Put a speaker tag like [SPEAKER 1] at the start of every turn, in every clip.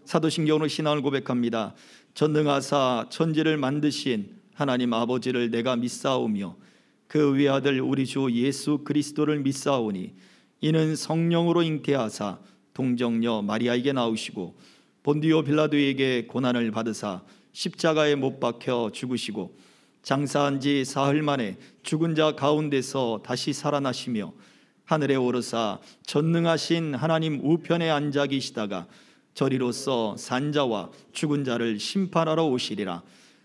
[SPEAKER 1] 사도신경으로 신앙을 고백합니다. 전능하사 천지를 만드신 하나님 아버지를 내가 믿사오며 그 외아들 우리 주 예수 그리스도를 믿사오니 이는 성령으로 잉태하사 동정녀 마리아에게 나오시고 본디오 빌라도에게 고난을 받으사 십자가에 못 박혀 죽으시고 장사한 지 사흘 만에 죽은 자 가운데서 다시 살아나시며 하늘에 오르사 전능하신 하나님 우편에 앉아 계시다가 저리로서 산자와 죽은 자를 심판하러 오시리라.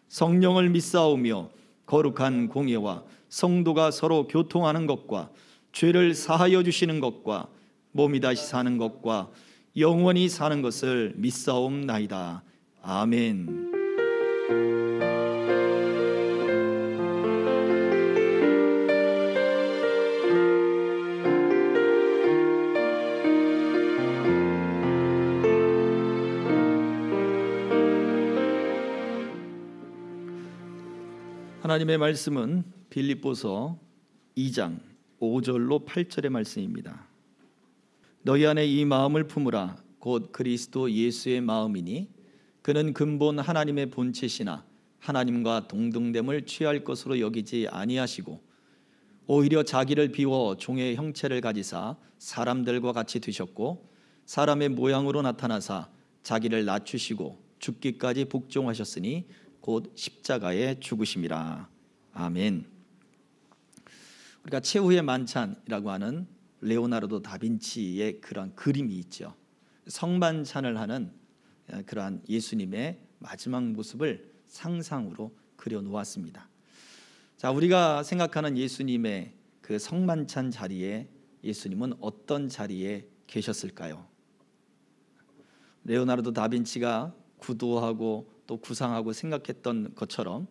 [SPEAKER 1] 성령을 믿사오며 거룩한 공예와 성도가 서로 교통하는 것과 죄를 사하여 주시는 것과 몸이 다시 사는 것과 영원히 사는 것을 믿사옵나이다. 아멘. 하나님의 말씀은 빌립보서 2장 5절로 8절의 말씀입니다. 너희 안에 이 마음을 품으라. 곧 그리스도 예수의 마음이니 그는 근본 하나님의 본체시나 하나님과 동등됨을 취할 것으로 여기지 아니하시고 오히려 자기를 비워 종의 형체를 가지사 사람들과 같이 되셨고 사람의 모양으로 나타나사 자기를 낮추시고 죽기까지 복종하셨으니 곧 십자가에 죽으심이라. 아멘. 우리가 최후의 만찬이라고 하는 레오나르도 다빈치의 그런 그림이 있죠. 성만찬을 하는 그러한 예수님의 마지막 모습을 상상으로 그려 놓았습니다. 자, 우리가 생각하는 예수님의 그 성만찬 자리에 예수님은 어떤 자리에 계셨을까요? 레오나르도 다빈치가 구도하고 또 구상하고 생각했던 것처럼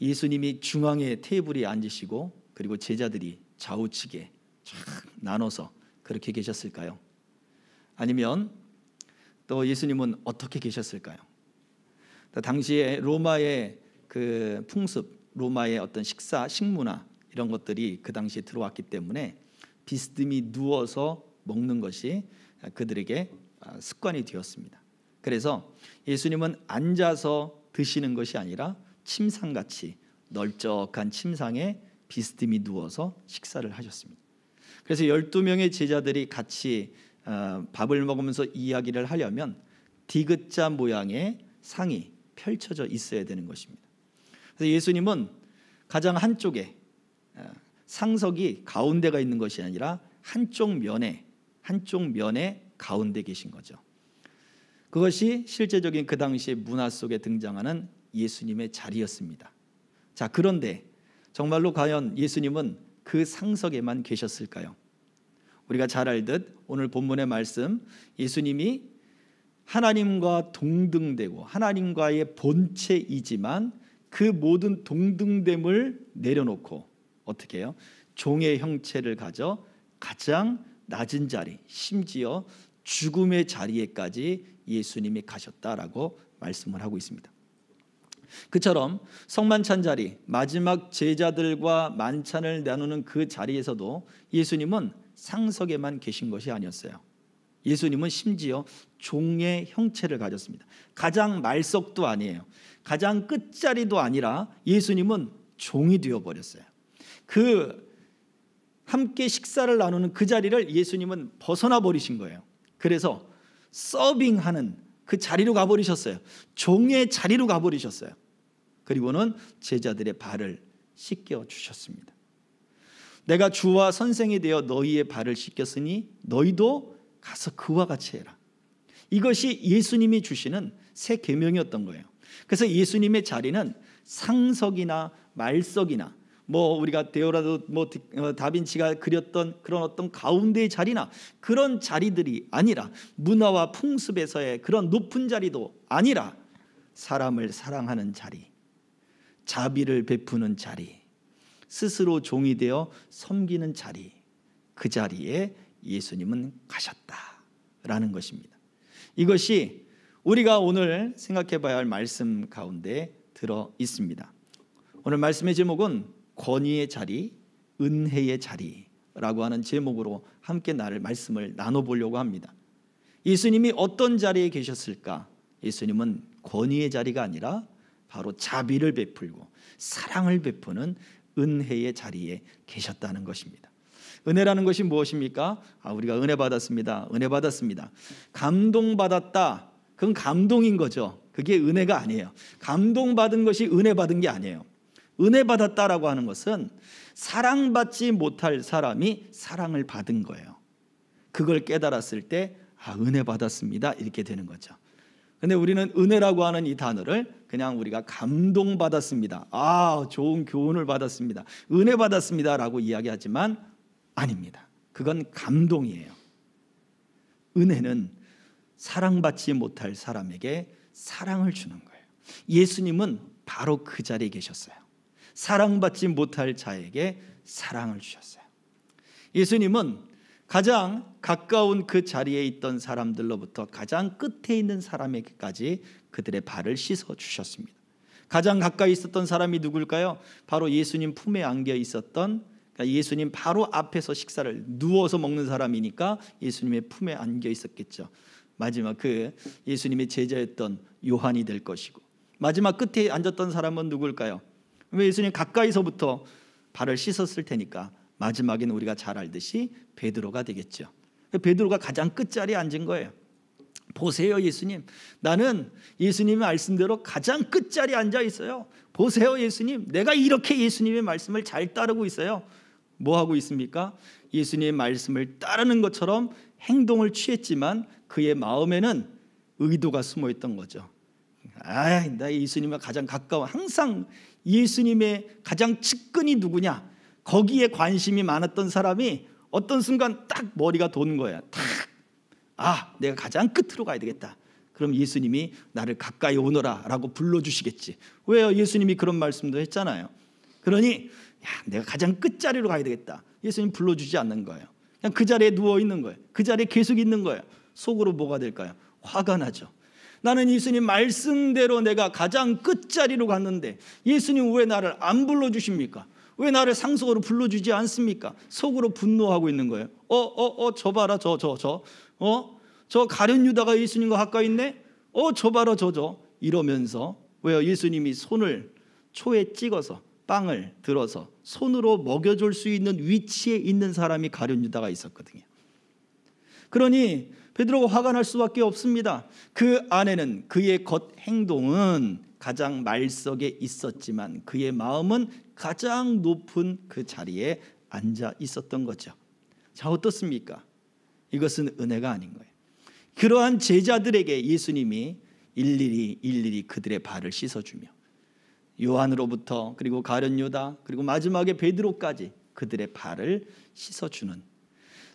[SPEAKER 1] 예수님이 중앙에 테이블에 앉으시고 그리고 제자들이 좌우측에 쫙 나눠서 그렇게 계셨을까요? 아니면 또 예수님은 어떻게 계셨을까요? 당시에 로마의 그 풍습, 로마의 어떤 식문화 이런 것들이 그 당시에 들어왔기 때문에 비스듬히 누워서 먹는 것이 그들에게 습관이 되었습니다. 그래서 예수님은 앉아서 드시는 것이 아니라 침상같이 널쩍한 침상에 비스듬히 누워서 식사를 하셨습니다. 그래서 12명의 제자들이 같이 밥을 먹으면서 이야기를 하려면 디귿자 모양의 상이 펼쳐져 있어야 되는 것입니다. 그래서 예수님은 가장 한쪽에 상석이 가운데가 있는 것이 아니라 한쪽 면에 가운데 계신 거죠. 그것이 실제적인 그 당시의 문화 속에 등장하는 예수님의 자리였습니다. 자, 그런데 정말로 과연 예수님은 그 상석에만 계셨을까요? 우리가 잘 알듯 오늘 본문의 말씀, 예수님이 하나님과 동등되고 하나님과의 본체이지만 그 모든 동등됨을 내려놓고 어떻게 해요? 종의 형체를 가져 가장 낮은 자리, 심지어 죽음의 자리에까지 예수님이 가셨다라고 말씀을 하고 있습니다. 그처럼 성만찬 자리, 마지막 제자들과 만찬을 나누는 그 자리에서도 예수님은 상석에만 계신 것이 아니었어요. 예수님은 심지어 종의 형체를 가졌습니다. 가장 말석도 아니에요. 가장 끝자리도 아니라 예수님은 종이 되어버렸어요. 함께 식사를 나누는 그 자리를 예수님은 벗어나 버리신 거예요. 그래서 서빙하는 그 자리로 가버리셨어요. 종의 자리로 가버리셨어요. 그리고는 제자들의 발을 씻겨 주셨습니다. 내가 주와 선생이 되어 너희의 발을 씻겼으니 너희도 가서 그와 같이 해라. 이것이 예수님이 주시는 새 계명이었던 거예요. 그래서 예수님의 자리는 상석이나 말석이나 우리가 데오라도 다빈치가 그렸던 그런 어떤 가운데의 자리나 그런 자리들이 아니라 문화와 풍습에서의 그런 높은 자리도 아니라 사람을 사랑하는 자리, 자비를 베푸는 자리, 스스로 종이 되어 섬기는 자리, 그 자리에 예수님은 가셨다라는 것입니다. 이것이 우리가 오늘 생각해 봐야 할 말씀 가운데 들어 있습니다. 오늘 말씀의 제목은 권위의 자리, 은혜의 자리 라고 하는 제목으로 함께 말씀을 나눠보려고 합니다. 예수님이 어떤 자리에 계셨을까? 예수님은 권위의 자리가 아니라 바로 자비를 베풀고 사랑을 베푸는 은혜의 자리에 계셨다는 것입니다. 은혜라는 것이 무엇입니까? 우리가 은혜 받았습니다. 은혜 받았습니다. 감동받았다. 그건 감동인 거죠. 그게 은혜가 아니에요. 감동받은 것이 은혜 받은 게 아니에요. 은혜 받았다라고 하는 것은 사랑받지 못할 사람이 사랑을 받은 거예요. 그걸 깨달았을 때 은혜 받았습니다. 이렇게 되는 거죠. 근데 우리는 은혜라고 하는 이 단어를 그냥 우리가 감동받았습니다. 좋은 교훈을 받았습니다. 은혜 받았습니다. 라고 이야기하지만 아닙니다. 그건 감동이에요. 은혜는 사랑받지 못할 사람에게 사랑을 주는 거예요. 예수님은 바로 그 자리에 계셨어요. 사랑받지 못할 자에게 사랑을 주셨어요. 예수님은 가장 가까운 그 자리에 있던 사람들로부터 가장 끝에 있는 사람에게까지 그들의 발을 씻어 주셨습니다. 가장 가까이 있었던 사람이 누굴까요? 바로 예수님 품에 안겨 있었던, 그러니까 예수님 바로 앞에서 식사를 누워서 먹는 사람이니까 예수님의 품에 안겨 있었겠죠. 마지막 그 예수님의 제자였던 요한이 될 것이고, 마지막 끝에 앉았던 사람은 누굴까요? 왜 예수님 가까이서부터 발을 씻었을 테니까 마지막에는 우리가 잘 알듯이 베드로가 되겠죠. 베드로가 가장 끝자리에 앉은 거예요. 보세요, 예수님. 나는 예수님의 말씀대로 가장 끝자리에 앉아 있어요. 보세요, 예수님. 내가 이렇게 예수님의 말씀을 잘 따르고 있어요. 뭐 하고 있습니까? 예수님의 말씀을 따르는 것처럼 행동을 취했지만 그의 마음에는 의도가 숨어 있던 거죠. 나 예수님과 가장 가까워, 항상 예수님의 가장 측근이 누구냐, 거기에 관심이 많았던 사람이 어떤 순간 딱 머리가 도는 거야. 내가 가장 끝으로 가야 되겠다. 그럼 예수님이 나를 가까이 오너라 라고 불러주시겠지. 왜요? 예수님이 그런 말씀도 했잖아요. 그러니 내가 가장 끝자리로 가야 되겠다. 예수님 불러주지 않는 거예요. 그냥 그 자리에 누워 있는 거예요. 그 자리에 계속 있는 거예요. 속으로 뭐가 될까요? 화가 나죠. 나는 예수님 말씀대로 내가 가장 끝자리로 갔는데 예수님 왜 나를 안 불러주십니까? 왜 나를 상속으로 불러주지 않습니까? 속으로 분노하고 있는 거예요. 저 봐라, 저 가룟 유다가 예수님과 가까이 있네. 저 봐라, 저 이러면서, 왜요? 예수님이 손을 초에 찍어서 빵을 들어서 손으로 먹여줄 수 있는 위치에 있는 사람이 가룟 유다가 있었거든요. 그러니 베드로가 화가 날 수밖에 없습니다. 그 안에는 그의 겉 행동은 가장 말석에 있었지만 그의 마음은 가장 높은 그 자리에 앉아 있었던 거죠. 자, 어떻습니까? 이것은 은혜가 아닌 거예요. 그러한 제자들에게 예수님이 일일이 그들의 발을 씻어주며 요한으로부터 그리고 가룟 유다 그리고 마지막에 베드로까지 그들의 발을 씻어주는,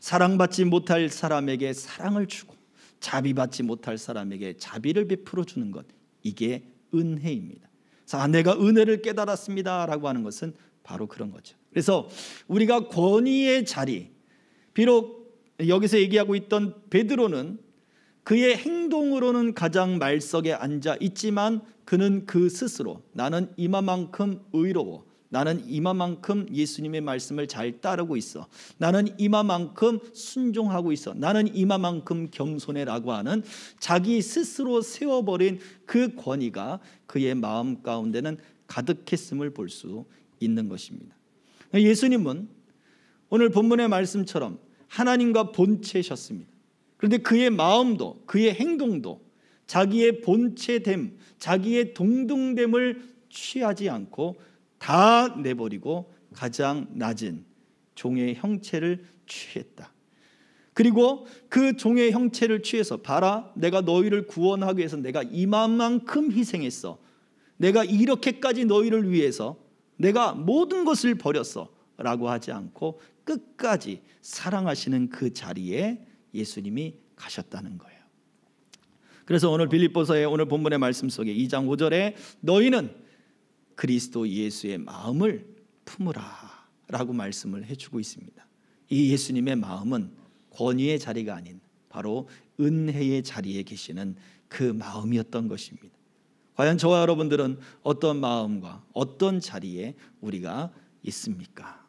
[SPEAKER 1] 사랑받지 못할 사람에게 사랑을 주고 자비받지 못할 사람에게 자비를 베풀어 주는 것, 이게 은혜입니다. 자, 내가 은혜를 깨달았습니다 라고 하는 것은 바로 그런 거죠. 그래서 우리가 권위의 자리, 비록 여기서 얘기하고 있던 베드로는 그의 행동으로는 가장 말석에 앉아 있지만 그는 그 스스로 나는 이만큼 의로워, 나는 이만큼 예수님의 말씀을 잘 따르고 있어, 나는 이만큼 순종하고 있어, 나는 이만큼 겸손해라고 하는 자기 스스로 세워버린 그 권위가 그의 마음 가운데는 가득했음을 볼 수 있는 것입니다. 예수님은 오늘 본문의 말씀처럼 하나님과 본체셨습니다. 그런데 그의 마음도 그의 행동도 자기의 본체됨, 자기의 동등됨을 취하지 않고 다 내버리고 가장 낮은 종의 형체를 취했다. 그리고 그 종의 형체를 취해서 봐라, 내가 너희를 구원하기 위해서 내가 이만큼 희생했어, 내가 이렇게까지 너희를 위해서 내가 모든 것을 버렸어 라고 하지 않고 끝까지 사랑하시는 그 자리에 예수님이 가셨다는 거예요. 그래서 오늘 빌립보서의 오늘 본문의 말씀 속에 2장 5절에 너희는 그리스도 예수의 마음을 품으라 라고 말씀을 해주고 있습니다. 이 예수님의 마음은 권위의 자리가 아닌 바로 은혜의 자리에 계시는 그 마음이었던 것입니다. 과연 저와 여러분들은 어떤 마음과 어떤 자리에 우리가 있습니까?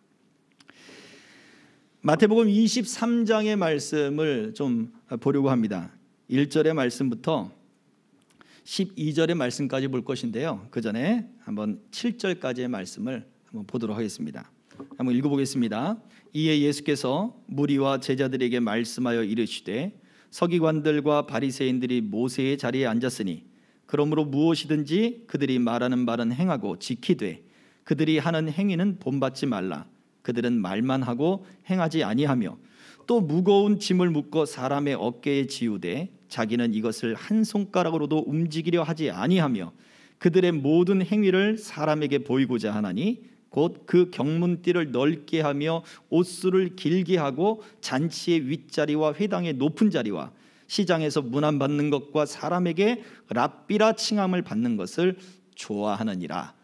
[SPEAKER 1] 마태복음 23장의 말씀을 좀 보려고 합니다. 1절의 말씀부터 12절의 말씀까지 볼 것인데요. 그 전에 한번 7절까지의 말씀을 한번 보도록 하겠습니다. 한번 읽어보겠습니다. 이에 예수께서 무리와 제자들에게 말씀하여 이르시되 서기관들과 바리새인들이 모세의 자리에 앉았으니 그러므로 무엇이든지 그들이 말하는 말은 행하고 지키되 그들이 하는 행위는 본받지 말라. 그들은 말만 하고 행하지 아니하며 또 무거운 짐을 묶어 사람의 어깨에 지우되 자기는 이것을 한 손가락으로도 움직이려 하지 아니하며 그들의 모든 행위를 사람에게 보이고자 하나니 곧 그 경문띠를 넓게 하며 옷수를 길게 하고 잔치의 윗자리와 회당의 높은 자리와 시장에서 문안 받는 것과 사람에게 랍비라 칭함을 받는 것을 좋아하느니라.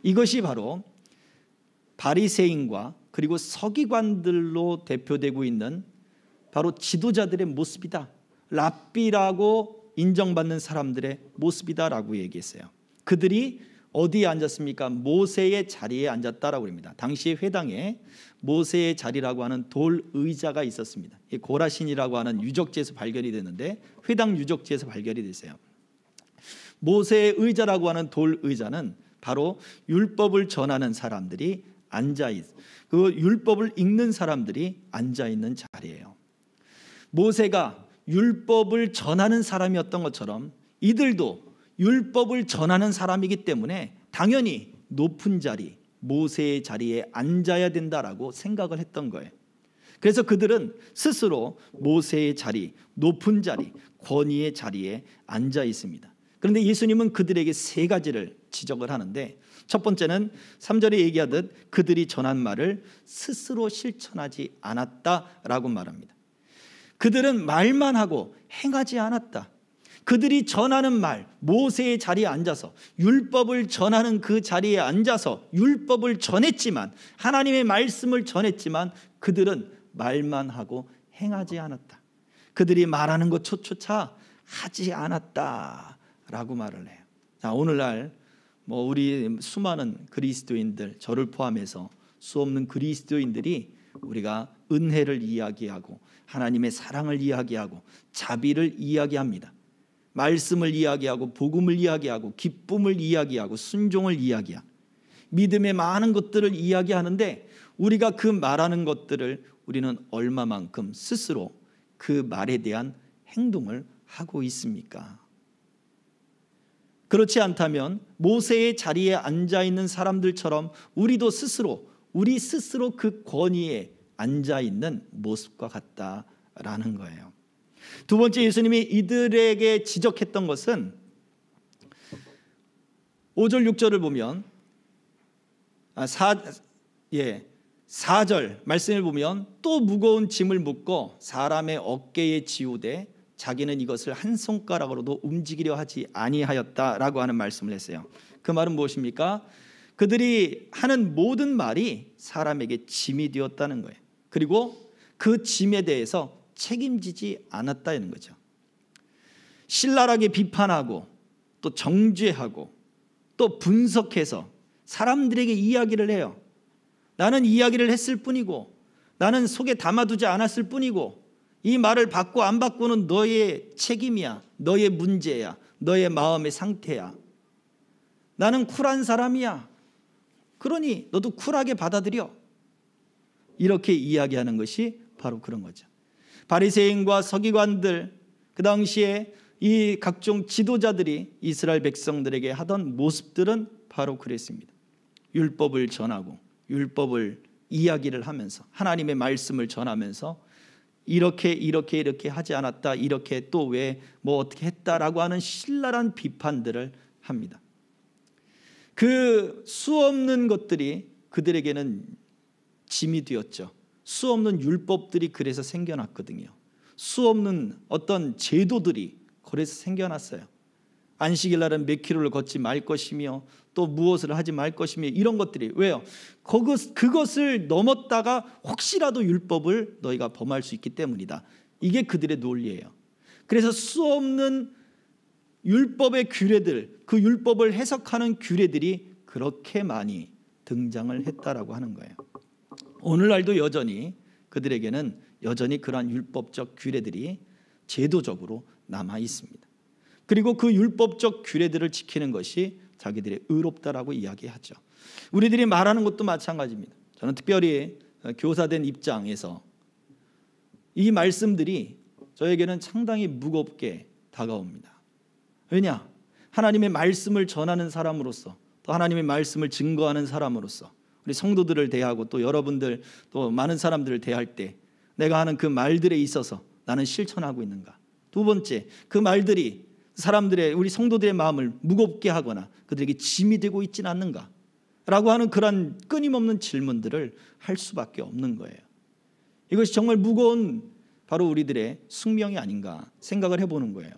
[SPEAKER 1] 이것이 바로 바리새인과 그리고 서기관들로 대표되고 있는 바로 지도자들의 모습이다. 랍비라고 인정받는 사람들의 모습이다라고 얘기했어요. 그들이 어디에 앉았습니까? 모세의 자리에 앉았다라고 합니다. 당시 회당에 모세의 자리라고 하는 돌 의자가 있었습니다. 고라신이라고 하는 유적지에서 발견이 됐는데 회당 유적지에서 발견이 됐어요. 모세의 의자라고 하는 돌 의자는 바로 율법을 전하는 사람들이 그 율법을 읽는 사람들이 앉아 있는 자리예요. 모세가 율법을 전하는 사람이었던 것처럼 이들도 율법을 전하는 사람이기 때문에 당연히 높은 자리, 모세의 자리에 앉아야 된다라고 생각을 했던 거예요. 그래서 그들은 스스로 모세의 자리, 높은 자리, 권위의 자리에 앉아 있습니다. 그런데 예수님은 그들에게 세 가지를 지적을 하는데, 첫 번째는 3절에 얘기하듯 그들이 전한 말을 스스로 실천하지 않았다라고 말합니다. 그들은 말만 하고 행하지 않았다. 그들이 전하는 말, 모세의 자리에 앉아서 율법을 전하는 그 자리에 앉아서 율법을 전했지만, 하나님의 말씀을 전했지만 그들은 말만 하고 행하지 않았다. 그들이 말하는 것조차 하지 않았다라고 말을 해요. 자, 오늘날 우리 수많은 그리스도인들, 저를 포함해서 수없는 그리스도인들이 우리가 은혜를 이야기하고 하나님의 사랑을 이야기하고 자비를 이야기합니다. 말씀을 이야기하고 복음을 이야기하고 기쁨을 이야기하고 순종을 이야기하고 믿음의 많은 것들을 이야기하는데, 우리가 그 말하는 것들을 우리는 얼마만큼 스스로 그 말에 대한 행동을 하고 있습니까? 그렇지 않다면 모세의 자리에 앉아 있는 사람들처럼 우리도 우리 스스로 그 권위에 앉아 있는 모습과 같다라는 거예요. 두 번째, 예수님이 이들에게 지적했던 것은 5절 6절을 보면 4절 말씀을 보면 또 무거운 짐을 묶고 사람의 어깨에 지우되 자기는 이것을 한 손가락으로도 움직이려 하지 아니하였다라고 하는 말씀을 했어요. 그 말은 무엇입니까? 그들이 하는 모든 말이 사람에게 짐이 되었다는 거예요. 그리고 그 짐에 대해서 책임지지 않았다는 거죠. 신랄하게 비판하고 또 정죄하고 또 분석해서 사람들에게 이야기를 해요. 나는 이야기를 했을 뿐이고, 나는 속에 담아두지 않았을 뿐이고, 이 말을 받고 안 받고는 너의 책임이야, 너의 문제야, 너의 마음의 상태야. 나는 쿨한 사람이야. 그러니 너도 쿨하게 받아들여. 이렇게 이야기하는 것이 바로 그런 거죠. 바리새인과 서기관들, 그 당시에 이 각종 지도자들이 이스라엘 백성들에게 하던 모습들은 바로 그랬습니다. 율법을 전하고 율법을 이야기를 하면서 하나님의 말씀을 전하면서 이렇게 하지 않았다, 이렇게 또 왜 어떻게 했다라고 하는 신랄한 비판들을 합니다. 그 수없는 것들이 그들에게는 짐이 되었죠. 수없는 율법들이 그래서 생겨났거든요. 수없는 어떤 제도들이 그래서 생겨났어요. 안식일 날은 몇 킬로를 걷지 말 것이며 또 무엇을 하지 말 것이며, 이런 것들이 왜요? 그것을 넘었다가 혹시라도 율법을 너희가 범할 수 있기 때문이다. 이게 그들의 논리예요. 그래서 수없는 율법의 규례들, 그 율법을 해석하는 규례들이 그렇게 많이 등장을 했다라고 하는 거예요. 오늘날도 여전히 그들에게는 여전히 그러한 율법적 규례들이 제도적으로 남아 있습니다. 그리고 그 율법적 규례들을 지키는 것이 자기들의 의롭다라고 이야기하죠. 우리들이 말하는 것도 마찬가지입니다. 저는 특별히 교사된 입장에서 이 말씀들이 저에게는 상당히 무겁게 다가옵니다. 왜냐? 하나님의 말씀을 전하는 사람으로서, 또 하나님의 말씀을 증거하는 사람으로서 우리 성도들을 대하고 또 여러분들 또 많은 사람들을 대할 때 내가 하는 그 말들에 있어서 나는 실천하고 있는가? 두 번째, 그 말들이 사람들의, 우리 성도들의 마음을 무겁게 하거나 그들에게 짐이 되고 있지는 않는가? 라고 하는 그런 끊임없는 질문들을 할 수밖에 없는 거예요. 이것이 정말 무거운 바로 우리들의 숙명이 아닌가 생각을 해보는 거예요.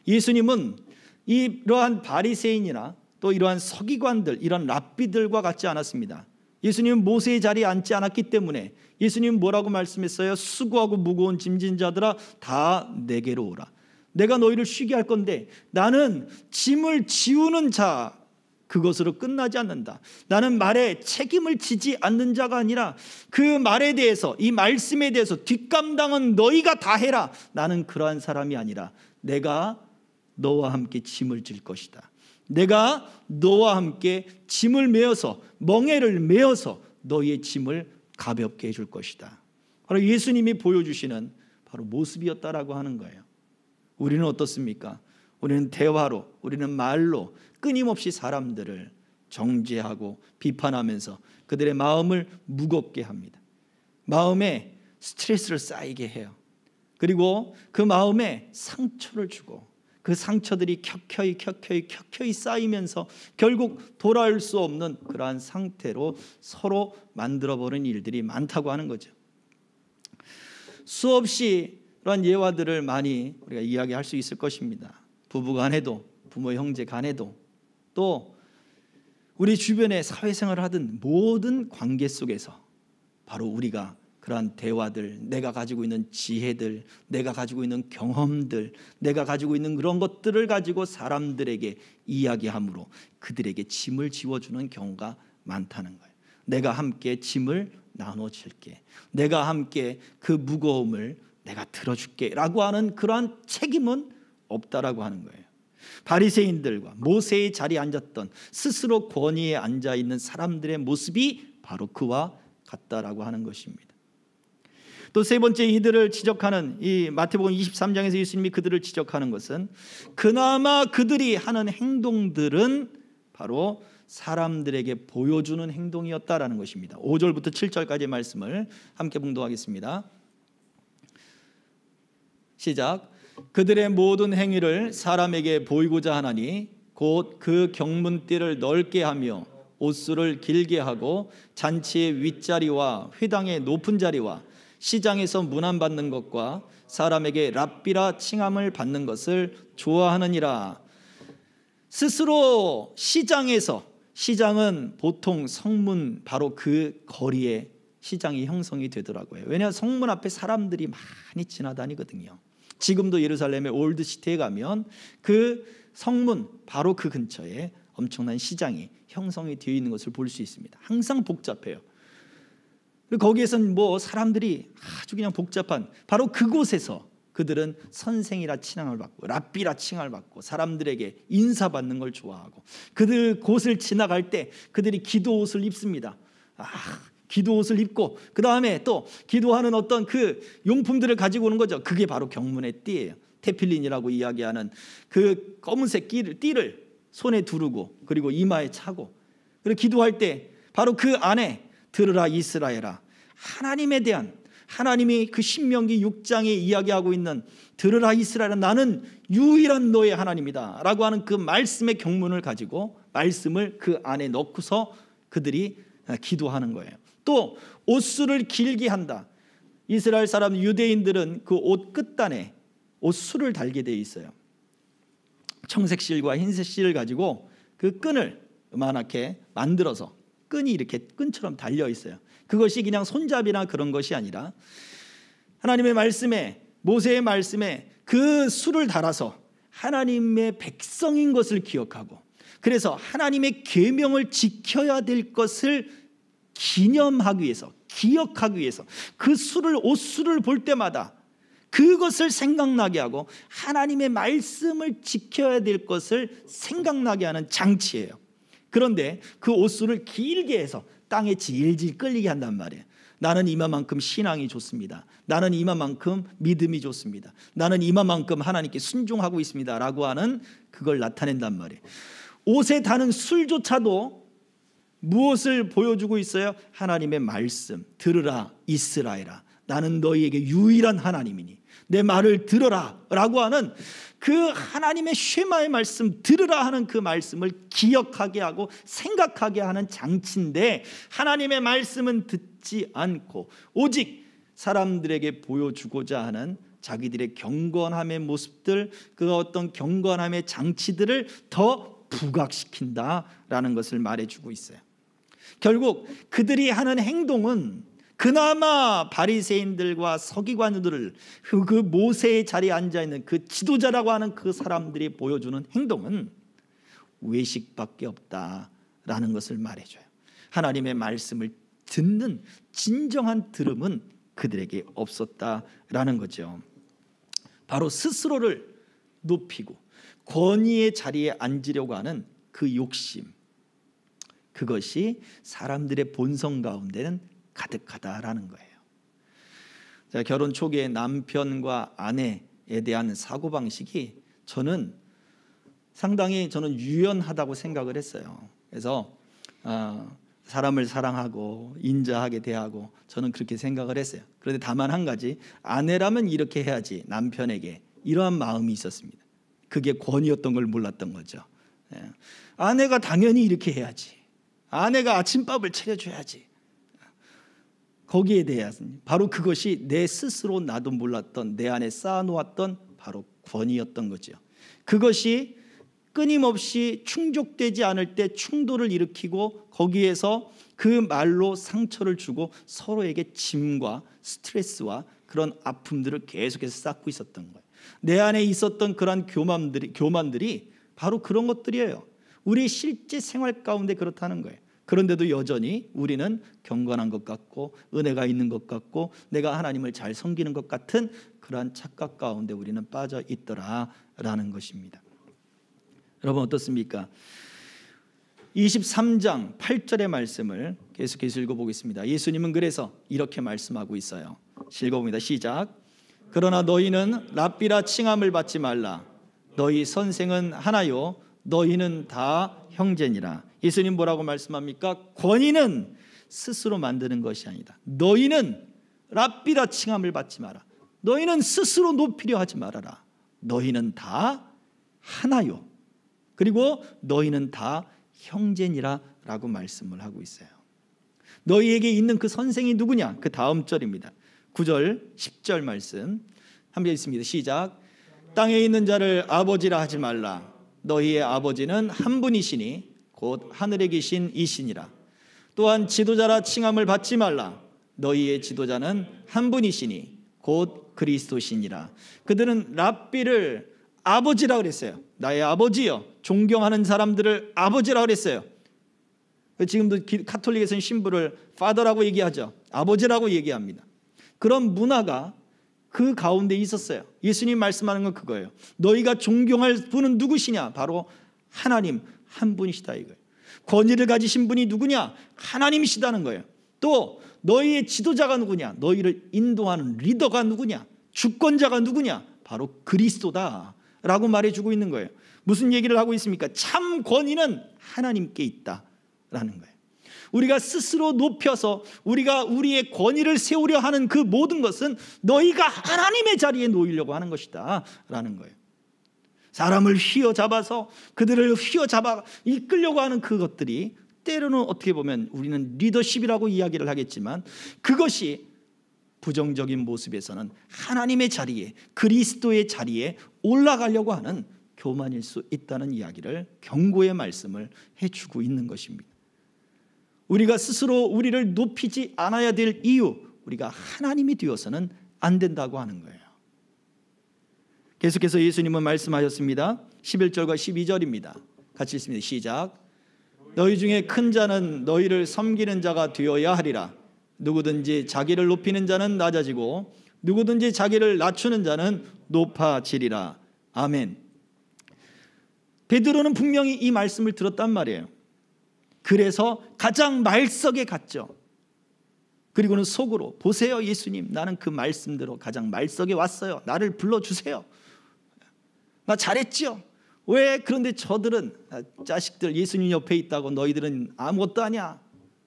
[SPEAKER 1] 예수님은 이러한 바리새인이나 또 이러한 서기관들, 이런 랍비들과 같지 않았습니다. 예수님은 모세의 자리에 앉지 않았기 때문에 예수님은 뭐라고 말씀했어요? 수고하고 무거운 짐진 자들아 다 내게로 오라. 내가 너희를 쉬게 할 건데 나는 짐을 지우는 자, 그것으로 끝나지 않는다. 나는 말에 책임을 지지 않는 자가 아니라 그 말에 대해서, 이 말씀에 대해서 뒷감당은 너희가 다 해라. 나는 그러한 사람이 아니라 내가 너와 함께 짐을 질 것이다. 내가 너와 함께 짐을 메어서, 멍에를 메어서 너희의 짐을 가볍게 해줄 것이다. 바로 예수님이 보여주시는 바로 모습이었다라고 하는 거예요. 우리는 어떻습니까? 우리는 대화로, 우리는 말로 끊임없이 사람들을 정죄하고 비판하면서 그들의 마음을 무겁게 합니다. 마음에 스트레스를 쌓이게 해요. 그리고 그 마음에 상처를 주고 그 상처들이 켜켜이 쌓이면서 결국 돌아올 수 없는 그러한 상태로 서로 만들어버린 일들이 많다고 하는 거죠. 수없이 그런 예화들을 많이 우리가 이야기할 수 있을 것입니다. 부부 간에도, 부모 형제 간에도, 또 우리 주변에 사회생활을 하던 모든 관계 속에서 바로 우리가 그러한 대화들, 내가 가지고 있는 지혜들, 내가 가지고 있는 경험들, 내가 가지고 있는 그런 것들을 가지고 사람들에게 이야기함으로 그들에게 짐을 지워주는 경우가 많다는 거예요. 내가 함께 짐을 나눠줄게, 내가 함께 그 무거움을 내가 들어줄게 라고 하는 그러한 책임은 없다라고 하는 거예요. 바리새인들과 모세의 자리에 앉았던, 스스로 권위에 앉아있는 사람들의 모습이 바로 그와 같다라고 하는 것입니다. 또 세 번째, 이들을 지적하는, 이 마태복음 23장에서 예수님이 그들을 지적하는 것은 그나마 그들이 하는 행동들은 바로 사람들에게 보여주는 행동이었다라는 것입니다. 5절부터 7절까지의 말씀을 함께 봉독하겠습니다. 시작. 그들의 모든 행위를 사람에게 보이고자 하나니 곧 그 경문띠를 넓게 하며 옷수를 길게 하고 잔치의 윗자리와 회당의 높은 자리와 시장에서 문안받는 것과 사람에게 랍비라 칭함을 받는 것을 좋아하느니라. 스스로 시장은 보통 성문 바로 그 거리에 시장이 형성이 되더라고요. 왜냐하면 성문 앞에 사람들이 많이 지나다니거든요. 지금도 예루살렘의 올드시티에 가면 그 성문 바로 그 근처에 엄청난 시장이 형성이 되어 있는 것을 볼 수 있습니다. 항상 복잡해요. 그리고 거기에서는 사람들이 아주 그냥 복잡한, 바로 그곳에서 그들은 선생이라 칭함을 받고 랍비라 칭함을 받고 사람들에게 인사받는 걸 좋아하고, 그들 곳을 지나갈 때 그들이 기도 옷을 입습니다. 기도 옷을 입고 그 다음에 또 기도하는 어떤 그 용품들을 가지고 오는 거죠. 그게 바로 경문의 띠예요. 테필린이라고 이야기하는 그 검은색 띠를 손에 두르고 그리고 이마에 차고, 그리고 기도할 때 바로 그 안에 들으라 이스라엘아, 하나님에 대한, 하나님이 그 신명기 6장에 이야기하고 있는 들으라 이스라엘아, 나는 유일한 너의 하나님이다 라고 하는 그 말씀의 경문을 가지고 말씀을 그 안에 넣고서 그들이 기도하는 거예요. 또 옷수를 길게 한다. 이스라엘 사람 유대인들은 그 옷 끝단에 옷수를 달게 되어 있어요. 청색 실과 흰색 실을 가지고 그 끈을 요만하게 만들어서 끈이 이렇게 끈처럼 달려 있어요. 그것이 그냥 손잡이나 그런 것이 아니라 하나님의 말씀에, 모세의 말씀에 그 수를 달아서 하나님의 백성인 것을 기억하고, 그래서 하나님의 계명을 지켜야 될 것을 기념하기 위해서, 기억하기 위해서 그 옷수를 볼 때마다 그것을 생각나게 하고 하나님의 말씀을 지켜야 될 것을 생각나게 하는 장치예요. 그런데 그 옷수를 길게 해서 땅에 질질 끌리게 한단 말이에요. 나는 이만큼 신앙이 좋습니다. 나는 이만큼 믿음이 좋습니다. 나는 이만큼 하나님께 순종하고 있습니다 라고 하는 그걸 나타낸단 말이에요. 옷에 다는 술조차도 무엇을 보여주고 있어요? 하나님의 말씀. 들으라 이스라엘아, 나는 너희에게 유일한 하나님이니 내 말을 들어라 라고 하는 그 하나님의 쉐마의 말씀, 들으라 하는 그 말씀을 기억하게 하고 생각하게 하는 장치인데, 하나님의 말씀은 듣지 않고 오직 사람들에게 보여주고자 하는 자기들의 경건함의 모습들, 그 어떤 경건함의 장치들을 더 부각시킨다라는 것을 말해주고 있어요. 결국 그들이 하는 행동은 그나마 바리새인들과 서기관들을, 그 모세의 자리에 앉아있는 그 지도자라고 하는 그 사람들이 보여주는 행동은 외식밖에 없다라는 것을 말해줘요. 하나님의 말씀을 듣는 진정한 들음은 그들에게 없었다라는 거죠. 바로 스스로를 높이고 권위의 자리에 앉으려고 하는 그 욕심, 그것이 사람들의 본성 가운데는 가득하다라는 거예요. 자, 결혼 초기에 남편과 아내에 대한 사고방식이 저는 상당히 유연하다고 생각을 했어요. 그래서 사람을 사랑하고 인자하게 대하고 저는 그렇게 생각을 했어요. 그런데 다만 한 가지, 아내라면 이렇게 해야지 남편에게, 이러한 마음이 있었습니다. 그게 권위였던 걸 몰랐던 거죠. 아내가 당연히 이렇게 해야지, 아내가 아침밥을 차려줘야지, 거기에 대해서 바로 그것이 내 스스로 나도 몰랐던 내 안에 쌓아놓았던 바로 권위였던 거죠. 그것이 끊임없이 충족되지 않을 때 충돌을 일으키고 거기에서 그 말로 상처를 주고 서로에게 짐과 스트레스와 그런 아픔들을 계속해서 쌓고 있었던 거예요. 내 안에 있었던 그런 교만들이 바로 그런 것들이에요. 우리 실제 생활 가운데 그렇다는 거예요. 그런데도 여전히 우리는 경건한 것 같고 은혜가 있는 것 같고 내가 하나님을 잘 섬기는 것 같은 그러한 착각 가운데 우리는 빠져 있더라라는 것입니다. 여러분 어떻습니까? 23장 8절의 말씀을 계속해서 읽어보겠습니다. 예수님은 그래서 이렇게 말씀하고 있어요. 읽어봅니다. 시작. 그러나 너희는 랍비라 칭함을 받지 말라. 너희 선생은 하나요 너희는 다 형제니라. 예수님 뭐라고 말씀합니까? 권위는 스스로 만드는 것이 아니다. 너희는 랍비라 칭함을 받지 마라. 너희는 스스로 높이려 하지 말아라. 너희는 다 하나요, 그리고 너희는 다 형제니라 라고 말씀을 하고 있어요. 너희에게 있는 그 선생이 누구냐? 그 다음 절입니다. 9절 10절 말씀 함께 있습니다. 시작. 땅에 있는 자를 아버지라 하지 말라. 너희의 아버지는 한 분이시니 곧 하늘에 계신 이시니라. 또한 지도자라 칭함을 받지 말라. 너희의 지도자는 한 분이시니 곧 그리스도시니라. 그들은 랍비를 아버지라 그랬어요. 나의 아버지요, 존경하는 사람들을 아버지라 그랬어요. 지금도 카톨릭에서는 신부를 파더라고 얘기하죠. 아버지라고 얘기합니다. 그런 문화가 그 가운데 있었어요. 예수님 말씀하는 건 그거예요. 너희가 존경할 분은 누구시냐? 바로 하나님 한 분이시다 이거예요. 권위를 가지신 분이 누구냐? 하나님이시다는 거예요. 또 너희의 지도자가 누구냐? 너희를 인도하는 리더가 누구냐? 주권자가 누구냐? 바로 그리스도다 라고 말해주고 있는 거예요. 무슨 얘기를 하고 있습니까? 참 권위는 하나님께 있다라는 거예요. 우리가 스스로 높여서 우리가 우리의 권위를 세우려 하는 그 모든 것은 너희가 하나님의 자리에 놓이려고 하는 것이다 라는 거예요. 사람을 휘어잡아서 그들을 휘어잡아 이끌려고 하는 그것들이 때로는 어떻게 보면 우리는 리더십이라고 이야기를 하겠지만 그것이 부정적인 모습에서는 하나님의 자리에, 그리스도의 자리에 올라가려고 하는 교만일 수 있다는 이야기를, 경고의 말씀을 해주고 있는 것입니다. 우리가 스스로 우리를 높이지 않아야 될 이유, 우리가 하나님이 되어서는 안 된다고 하는 거예요. 계속해서 예수님은 말씀하셨습니다. 11절과 12절입니다. 같이 읽습니다. 시작. 너희 중에 큰 자는 너희를 섬기는 자가 되어야 하리라. 누구든지 자기를 높이는 자는 낮아지고 누구든지 자기를 낮추는 자는 높아지리라. 아멘. 베드로는 분명히 이 말씀을 들었단 말이에요. 그래서 가장 말석에 갔죠. 그리고는 속으로, 보세요 예수님, 나는 그 말씀대로 가장 말석에 왔어요. 나를 불러주세요. 나 잘했죠. 왜 그런데 저들은, 자식들 예수님 옆에 있다고 너희들은 아무것도 아니야.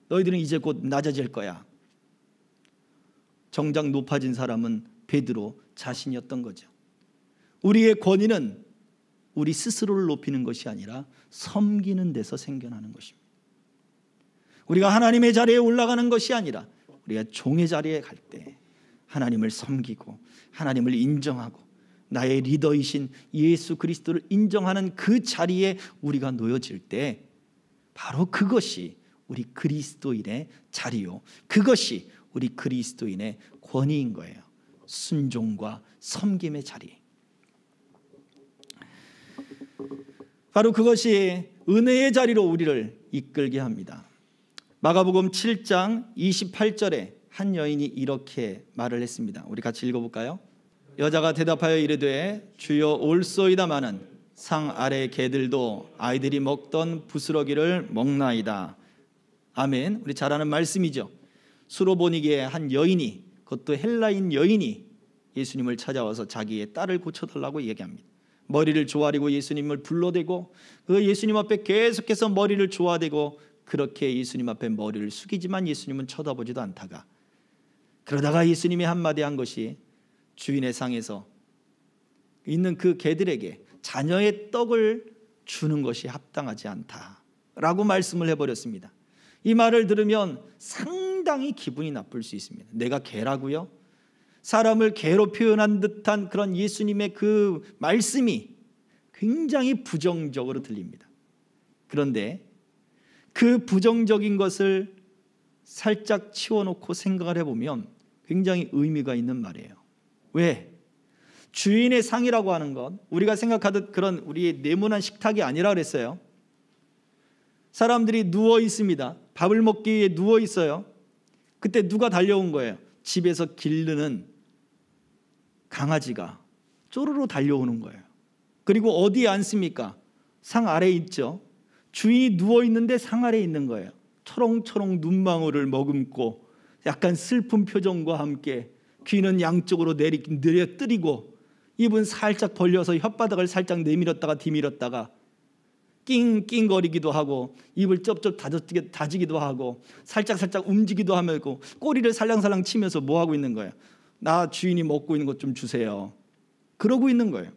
[SPEAKER 1] 너희들은 이제 곧 낮아질 거야. 정작 높아진 사람은 베드로 자신이었던 거죠. 우리의 권위는 우리 스스로를 높이는 것이 아니라 섬기는 데서 생겨나는 것입니다. 우리가 하나님의 자리에 올라가는 것이 아니라 우리가 종의 자리에 갈 때 하나님을 섬기고 하나님을 인정하고 나의 리더이신 예수 그리스도를 인정하는 그 자리에 우리가 놓여질 때 바로 그것이 우리 그리스도인의 자리요, 그것이 우리 그리스도인의 권위인 거예요. 순종과 섬김의 자리. 바로 그것이 은혜의 자리로 우리를 이끌게 합니다. 마가복음 7장 28절에 한 여인이 이렇게 말을 했습니다. 우리 같이 읽어볼까요? 여자가 대답하여 이르되 주여 올소이다마는 상 아래 개들도 아이들이 먹던 부스러기를 먹나이다. 아멘. 우리 잘 아는 말씀이죠. 수로보니게의 한 여인이, 그것도 헬라인 여인이 예수님을 찾아와서 자기의 딸을 고쳐달라고 얘기합니다. 머리를 조아리고 예수님을 불러대고 그 예수님 앞에 계속해서 머리를 조아대고 그렇게 예수님 앞에 머리를 숙이지만 예수님은 쳐다보지도 않다가, 그러다가 예수님이 한마디 한 것이 주인의 상에서 있는 그 개들에게 자녀의 떡을 주는 것이 합당하지 않다라고 말씀을 해버렸습니다. 이 말을 들으면 상당히 기분이 나쁠 수 있습니다. 내가 개라고요? 사람을 개로 표현한 듯한 그런 예수님의 그 말씀이 굉장히 부정적으로 들립니다. 그런데 그 부정적인 것을 살짝 치워놓고 생각을 해보면 굉장히 의미가 있는 말이에요. 왜? 주인의 상이라고 하는 것, 우리가 생각하듯 그런 우리의 네모난 식탁이 아니라 그랬어요. 사람들이 누워 있습니다. 밥을 먹기 위해 누워 있어요. 그때 누가 달려온 거예요? 집에서 기르는 강아지가 쪼르르 달려오는 거예요. 그리고 어디에 앉습니까? 상 아래에 있죠. 주인이 누워 있는데 상 아래에 있는 거예요. 초롱초롱 눈망울을 머금고 약간 슬픈 표정과 함께 귀는 양쪽으로 내려뜨리고 입은 살짝 벌려서 혓바닥을 살짝 내밀었다가 뒤밀었다가 낑낑거리기도 하고 입을 쩝쩝 다지기도 하고 살짝 움직이기도 하고 꼬리를 살랑살랑 치면서 뭐 하고 있는 거예요? 나 주인이 먹고 있는 것 좀 주세요. 그러고 있는 거예요.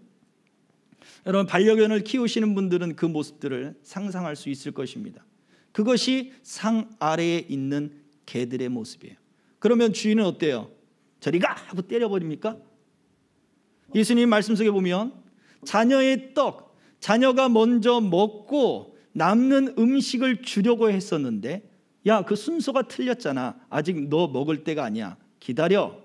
[SPEAKER 1] 여러분, 반려견을 키우시는 분들은 그 모습들을 상상할 수 있을 것입니다. 그것이 상 아래에 있는 개들의 모습이에요. 그러면 주인은 어때요? 저리 가! 하고 때려버립니까? 예수님 말씀 속에 보면 자녀의 떡, 자녀가 먼저 먹고 남는 음식을 주려고 했었는데, 야, 그 순서가 틀렸잖아. 아직 너 먹을 때가 아니야. 기다려.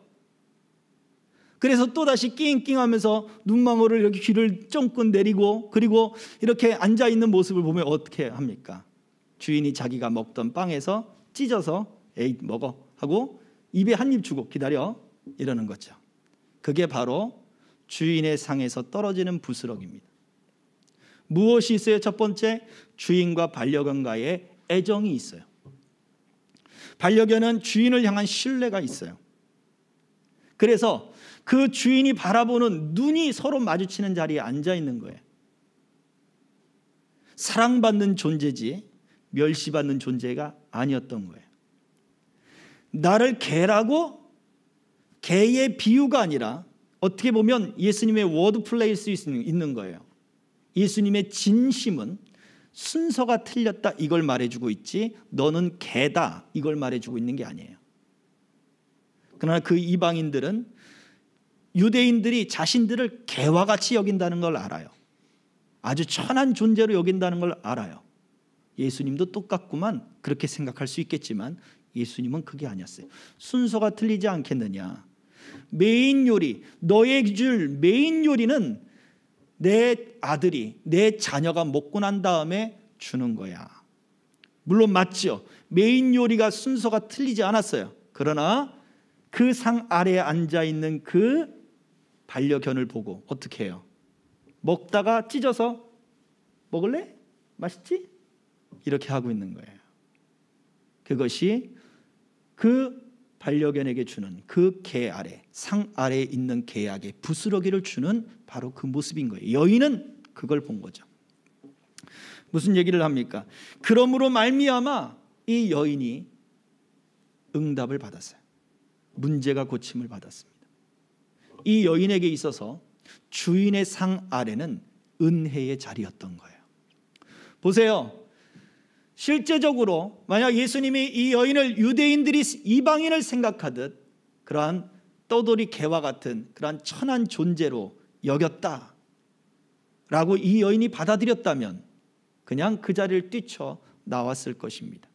[SPEAKER 1] 그래서 또다시 낑낑하면서 눈망울을 이렇게 귀를 쫑긋 내리고 그리고 이렇게 앉아있는 모습을 보면 어떻게 합니까? 주인이 자기가 먹던 빵에서 찢어서 에이 먹어 하고 입에 한 입 주고 기다려 이러는 거죠. 그게 바로 주인의 상에서 떨어지는 부스러기입니다. 무엇이 있어요? 첫 번째, 주인과 반려견과의 애정이 있어요. 반려견은 주인을 향한 신뢰가 있어요. 그래서 그 주인이 바라보는 눈이 서로 마주치는 자리에 앉아 있는 거예요. 사랑받는 존재지 멸시받는 존재가 아니었던 거예요. 나를 개라고? 개의 비유가 아니라 어떻게 보면 예수님의 워드플레이일 수 있는 거예요. 예수님의 진심은 순서가 틀렸다 이걸 말해주고 있지 너는 개다 이걸 말해주고 있는 게 아니에요. 그러나 그 이방인들은 유대인들이 자신들을 개와 같이 여긴다는 걸 알아요. 아주 천한 존재로 여긴다는 걸 알아요. 예수님도 똑같구만 그렇게 생각할 수 있겠지만 예수님은 그게 아니었어요. 순서가 틀리지 않겠느냐. 메인 요리, 너의 줄 메인 요리는 내 아들이, 내 자녀가 먹고 난 다음에 주는 거야. 물론 맞죠. 메인 요리가 순서가 틀리지 않았어요. 그러나 그 상 아래에 앉아있는 그 반려견을 보고 어떻게 해요? 먹다가 찢어서 먹을래? 맛있지? 이렇게 하고 있는 거예요. 그것이 그 반려견에게 주는 그 개 아래, 상 아래에 있는 개에게 부스러기를 주는 바로 그 모습인 거예요. 여인은 그걸 본 거죠. 무슨 얘기를 합니까? 그러므로 말미암아 이 여인이 응답을 받았어요. 문제가 고침을 받았습니다. 이 여인에게 있어서 주인의 상 아래는 은혜의 자리였던 거예요. 보세요. 실제적으로 만약 예수님이 이 여인을 유대인들이 이방인을 생각하듯 그러한 떠돌이 개와 같은 그러한 천한 존재로 여겼다라고 이 여인이 받아들였다면 그냥 그 자리를 뛰쳐 나왔을 것입니다.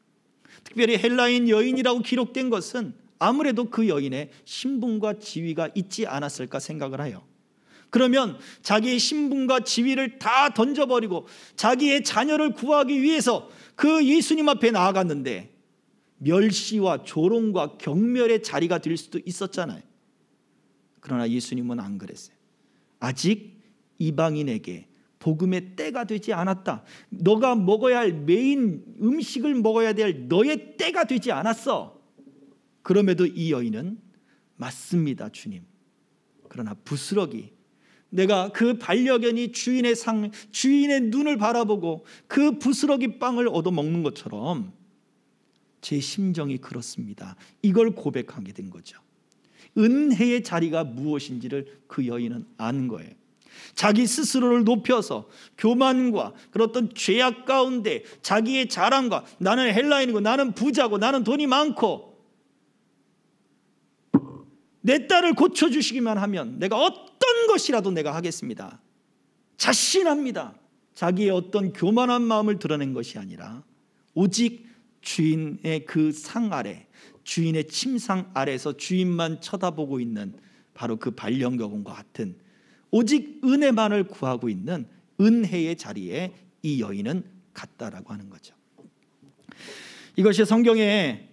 [SPEAKER 1] 특별히 헬라인 여인이라고 기록된 것은 아무래도 그 여인의 신분과 지위가 있지 않았을까 생각을 해요. 그러면 자기의 신분과 지위를 다 던져버리고 자기의 자녀를 구하기 위해서 그 예수님 앞에 나아갔는데 멸시와 조롱과 경멸의 자리가 될 수도 있었잖아요. 그러나 예수님은 안 그랬어요. 아직 이방인에게 복음의 때가 되지 않았다. 너가 먹어야 할 메인 음식을 먹어야 될 너의 때가 되지 않았어. 그럼에도 이 여인은 맞습니다, 주님. 그러나 부스러기, 내가 그 반려견이 주인의 눈을 바라보고 그 부스러기 빵을 얻어 먹는 것처럼 제 심정이 그렇습니다. 이걸 고백하게 된 거죠. 은혜의 자리가 무엇인지를 그 여인은 아는 거예요. 자기 스스로를 높여서 교만과 그런 어떤 죄악 가운데 자기의 자랑과 나는 헬라인이고 나는 부자고 나는 돈이 많고 내 딸을 고쳐주시기만 하면 내가 어떤 것이라도 내가 하겠습니다. 자신합니다. 자기의 어떤 교만한 마음을 드러낸 것이 아니라 오직 주인의 그 상 아래, 주인의 침상 아래에서 주인만 쳐다보고 있는 바로 그 반려견과 같은 오직 은혜만을 구하고 있는 은혜의 자리에 이 여인은 갔다라고 하는 거죠. 이것이 성경에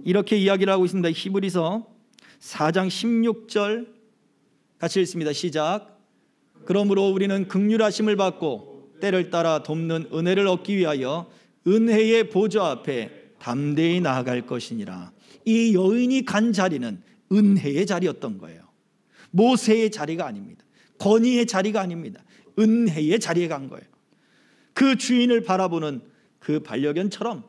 [SPEAKER 1] 이렇게 이야기를 하고 있습니다. 히브리서 4장 16절 같이 읽습니다. 시작. 그러므로 우리는 긍휼하심을 받고 때를 따라 돕는 은혜를 얻기 위하여 은혜의 보좌 앞에 담대히 나아갈 것이니라. 이 여인이 간 자리는 은혜의 자리였던 거예요. 모세의 자리가 아닙니다. 권위의 자리가 아닙니다. 은혜의 자리에 간 거예요. 그 주인을 바라보는 그 반려견처럼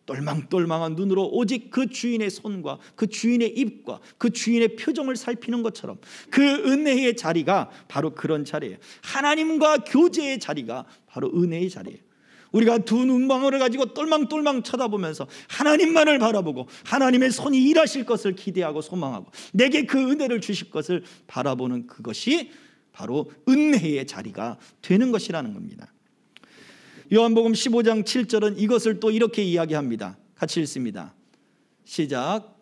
[SPEAKER 1] 똘망똘망한 눈으로 오직 그 주인의 손과 그 주인의 입과 그 주인의 표정을 살피는 것처럼 그 은혜의 자리가 바로 그런 자리예요. 하나님과 교제의 자리가 바로 은혜의 자리예요. 우리가 두 눈망울을 가지고 똘망똘망 쳐다보면서 하나님만을 바라보고 하나님의 손이 일하실 것을 기대하고 소망하고 내게 그 은혜를 주실 것을 바라보는 그것이 바로 은혜의 자리가 되는 것이라는 겁니다. 요한복음 15장 7절은 이것을 또 이렇게 이야기합니다. 같이 읽습니다. 시작.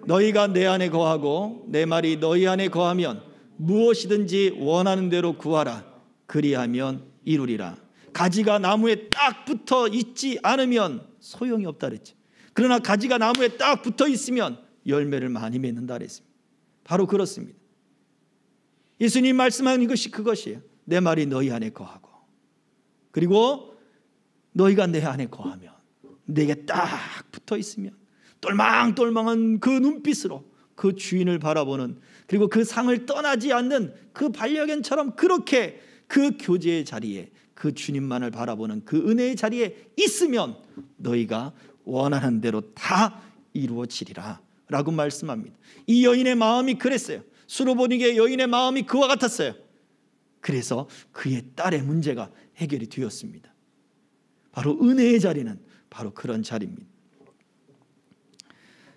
[SPEAKER 1] 너희가 내 안에 거하고 내 말이 너희 안에 거하면 무엇이든지 원하는 대로 구하라. 그리하면 이루리라. 가지가 나무에 딱 붙어 있지 않으면 소용이 없다 그랬죠. 그러나 가지가 나무에 딱 붙어 있으면 열매를 많이 맺는다 그랬습니다. 바로 그렇습니다. 예수님 말씀하는 이것이 그것이에요. 내 말이 너희 안에 거하고 그리고 너희가 내 안에 거하면 내게 딱 붙어 있으면 똘망똘망한 그 눈빛으로 그 주인을 바라보는 그리고 그 상을 떠나지 않는 그 반려견처럼 그렇게 그 교제의 자리에 그 주님만을 바라보는 그 은혜의 자리에 있으면 너희가 원하는 대로 다 이루어지리라 라고 말씀합니다. 이 여인의 마음이 그랬어요. 수로보니게 여인의 마음이 그와 같았어요. 그래서 그의 딸의 문제가 해결이 되었습니다. 바로 은혜의 자리는 바로 그런 자리입니다.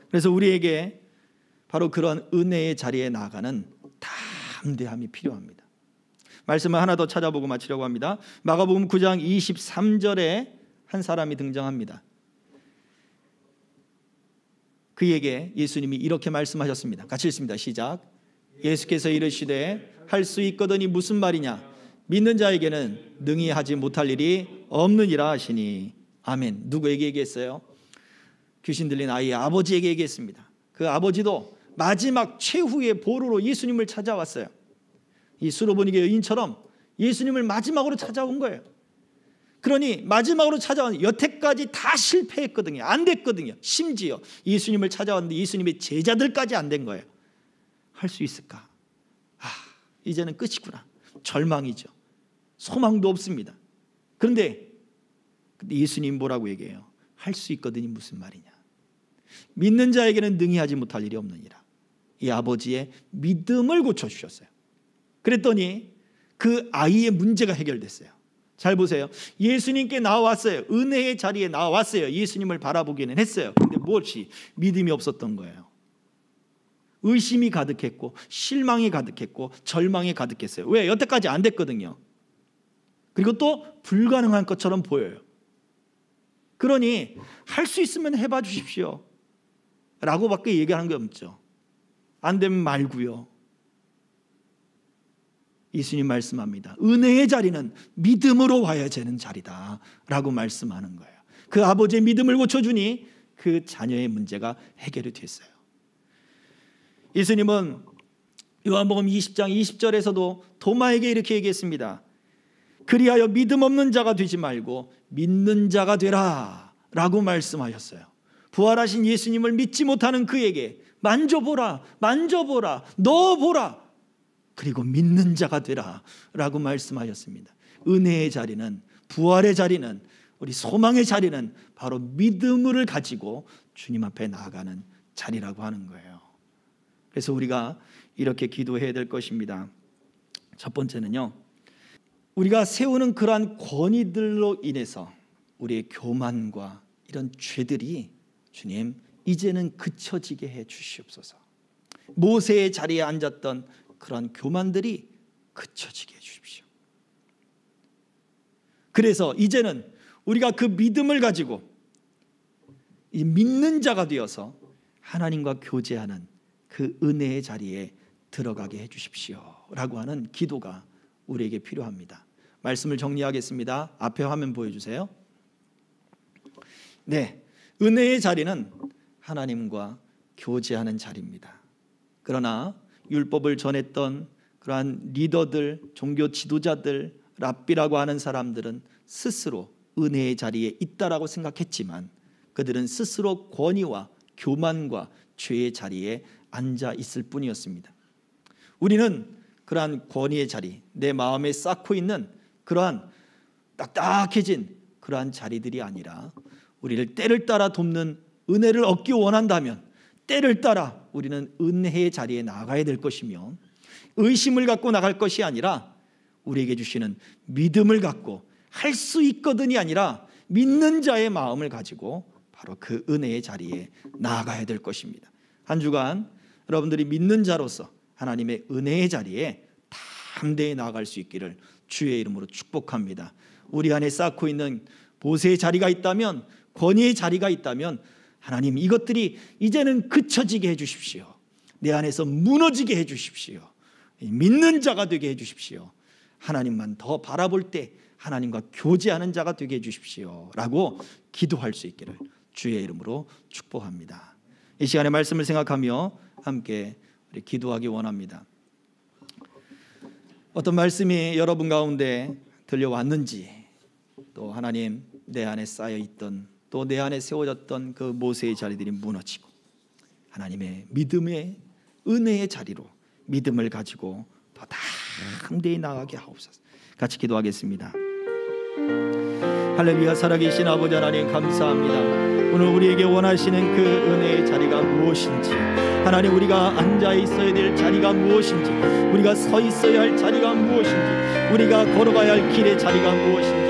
[SPEAKER 1] 그래서 우리에게 바로 그런 은혜의 자리에 나아가는 담대함이 필요합니다. 말씀을 하나 더 찾아보고 마치려고 합니다. 마가복음 9장 23절에 한 사람이 등장합니다. 그에게 예수님이 이렇게 말씀하셨습니다. 같이 읽습니다. 시작. 예수께서 이르시되 할 수 있거든이 무슨 말이냐? 믿는 자에게는 능히 하지 못할 일이 없느니라 하시니. 아멘. 누구에게 얘기했어요? 귀신 들린 아이의 아버지에게 얘기했습니다. 그 아버지도 마지막 최후의 보루로 예수님을 찾아왔어요. 이 수로보니게 여인처럼 예수님을 마지막으로 찾아온 거예요. 그러니 마지막으로 찾아온, 여태까지 다 실패했거든요. 안 됐거든요. 심지어 예수님을 찾아왔는데 예수님의 제자들까지 안 된 거예요. 할 수 있을까? 이제는 끝이구나. 절망이죠. 소망도 없습니다. 그런데 예수님 뭐라고 얘기해요? 할 수 있거든이 무슨 말이냐? 믿는 자에게는 능히 하지 못할 일이 없느니라. 이 아버지의 믿음을 고쳐주셨어요. 그랬더니 그 아이의 문제가 해결됐어요. 잘 보세요. 예수님께 나왔어요. 은혜의 자리에 나왔어요. 예수님을 바라보기는 했어요. 근데 무엇이? 믿음이 없었던 거예요. 의심이 가득했고 실망이 가득했고 절망이 가득했어요. 왜? 여태까지 안 됐거든요. 그리고 또 불가능한 것처럼 보여요. 그러니 할 수 있으면 해봐 주십시오 라고 밖에 얘기하는 게 없죠. 안 되면 말고요. 예수님 말씀합니다. 은혜의 자리는 믿음으로 와야 되는 자리다 라고 말씀하는 거예요. 그 아버지의 믿음을 고쳐주니 그 자녀의 문제가 해결이 됐어요. 예수님은 요한복음 20장 20절에서도 도마에게 이렇게 얘기했습니다. 그리하여 믿음 없는 자가 되지 말고 믿는 자가 되라 라고 말씀하셨어요. 부활하신 예수님을 믿지 못하는 그에게 만져보라, 만져보라, 넣어보라, 그리고 믿는 자가 되라 라고 말씀하셨습니다. 은혜의 자리는, 부활의 자리는, 우리 소망의 자리는 바로 믿음을 가지고 주님 앞에 나아가는 자리라고 하는 거예요. 그래서 우리가 이렇게 기도해야 될 것입니다. 첫 번째는요, 우리가 세우는 그러한 권위들로 인해서 우리의 교만과 이런 죄들이 주님 이제는 그쳐지게 해 주시옵소서. 모세의 자리에 앉았던 그런 교만들이 그쳐지게 해 주십시오. 그래서 이제는 우리가 그 믿음을 가지고 믿는 자가 되어서 하나님과 교제하는 그 은혜의 자리에 들어가게 해 주십시오 라고 하는 기도가 우리에게 필요합니다. 말씀을 정리하겠습니다. 앞에 화면 보여주세요. 네, 은혜의 자리는 하나님과 교제하는 자리입니다. 그러나 율법을 전했던 그러한 리더들, 종교 지도자들, 랍비라고 하는 사람들은 스스로 은혜의 자리에 있다라고 생각했지만 그들은 스스로 권위와 교만과 죄의 자리에 앉아 있을 뿐이었습니다. 우리는 그러한 권위의 자리, 내 마음에 쌓고 있는 그러한 딱딱해진 그러한 자리들이 아니라 우리를 때를 따라 돕는 은혜를 얻기 원한다면 때를 따라 우리는 은혜의 자리에 나가야 될 것이며, 의심을 갖고 나갈 것이 아니라 우리에게 주시는 믿음을 갖고 할 수 있거든이 아니라 믿는 자의 마음을 가지고 바로 그 은혜의 자리에 나아가야 될 것입니다. 한 주간 여러분들이 믿는 자로서 하나님의 은혜의 자리에 담대히 나아갈 수 있기를 주의 이름으로 축복합니다. 우리 안에 쌓고 있는 보세의 자리가 있다면, 권위의 자리가 있다면 하나님 이것들이 이제는 그쳐지게 해주십시오. 내 안에서 무너지게 해주십시오. 믿는 자가 되게 해주십시오. 하나님만 더 바라볼 때 하나님과 교제하는 자가 되게 해주십시오 라고 기도할 수 있기를 주의 이름으로 축복합니다. 이 시간에 말씀을 생각하며 함께 우리 기도하기 원합니다. 어떤 말씀이 여러분 가운데 들려왔는지, 또 하나님 내 안에 쌓여있던, 또 내 안에 세워졌던 그 모세의 자리들이 무너지고 하나님의 믿음의 은혜의 자리로 믿음을 가지고 더 담대히 나아가게 하옵소서. 같이 기도하겠습니다. 할렐루야. 살아계신 아버지 하나님 감사합니다. 오늘 우리에게 원하시는 그 은혜의 자리가 무엇인지, 하나님 우리가 앉아 있어야 될 자리가 무엇인지, 우리가 서 있어야 할 자리가 무엇인지, 우리가 걸어가야 할 길의 자리가 무엇인지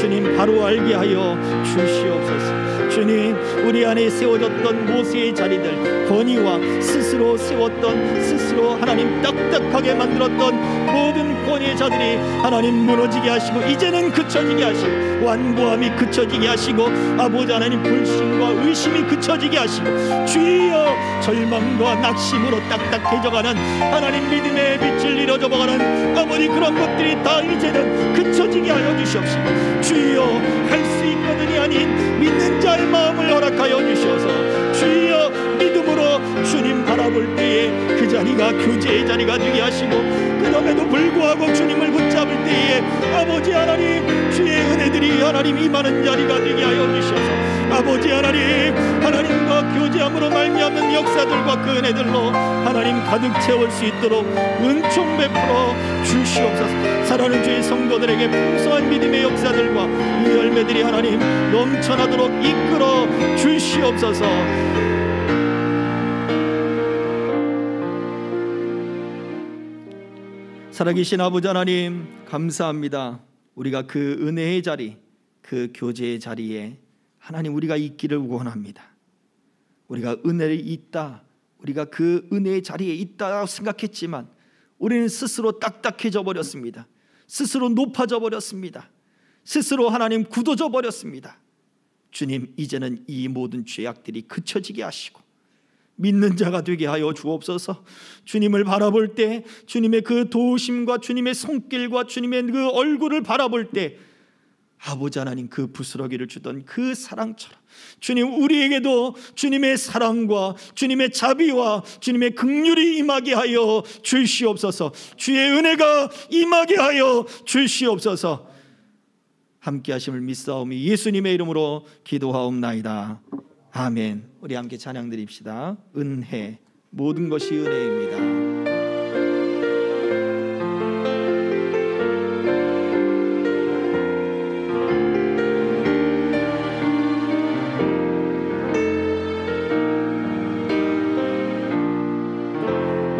[SPEAKER 1] 주님 바로 알게 하여 주시옵소서. 주님, 우리 안에 세워졌던 모세의 자리들, 권위와 스스로 세웠던, 스스로 하나님 딱딱하게 만들었던 모든 권위의 자들이 하나님 무너지게 하시고 이제는 그쳐지게 하시고, 완고함이 그쳐지게 하시고, 아버지 하나님 불신과 의심이 그쳐지게 하시고, 주여 절망과 낙심으로 딱딱해져가는 하나님 믿음의 빛을 잃어져가는 아버지 그런 것들이 다 이제는 그쳐지게 하여 주시옵시고, 주여 할 수 있거든이 아닌 믿는 자의 마음을 허락하여 주셔서 주여 믿음으로 우리가 교제의 자리가 되게 하시고, 그럼에도 불구하고 주님을 붙잡을 때에 아버지 하나님 주의 은혜들이 하나님 임하는 자리가 되게 하여 주셔서, 아버지 하나님 하나님과 교제함으로 말미암는 역사들과 그 은혜들로 하나님 가득 채울 수 있도록 은총 베풀어 주시옵소서. 사랑하는 주의 성도들에게 풍성한 믿음의 역사들과 이 열매들이 하나님 넘쳐나도록 이끌어 주시옵소서. 살아계신 아버지 하나님 감사합니다. 우리가 그 은혜의 자리, 그 교제의 자리에 하나님 우리가 있기를 원합니다. 우리가 은혜를 있다, 우리가 그 은혜의 자리에 있다고 생각했지만 우리는 스스로 딱딱해져 버렸습니다. 스스로 높아져 버렸습니다. 스스로 하나님 굳어져 버렸습니다. 주님, 이제는 이 모든 죄악들이 그쳐지게 하시고 믿는 자가 되게 하여 주옵소서. 주님을 바라볼 때 주님의 그 도우심과 주님의 손길과 주님의 그 얼굴을 바라볼 때 아버지 하나님 그 부스러기를 주던 그 사랑처럼 주님, 우리에게도 주님의 사랑과 주님의 자비와 주님의 긍휼이 임하게 하여 주시옵소서. 주의 은혜가 임하게 하여 주시옵소서. 함께 하심을 믿사오니 예수님의 이름으로 기도하옵나이다. 아멘. 우리 함께 찬양 드립시다. 은혜, 모든 것이 은혜입니다.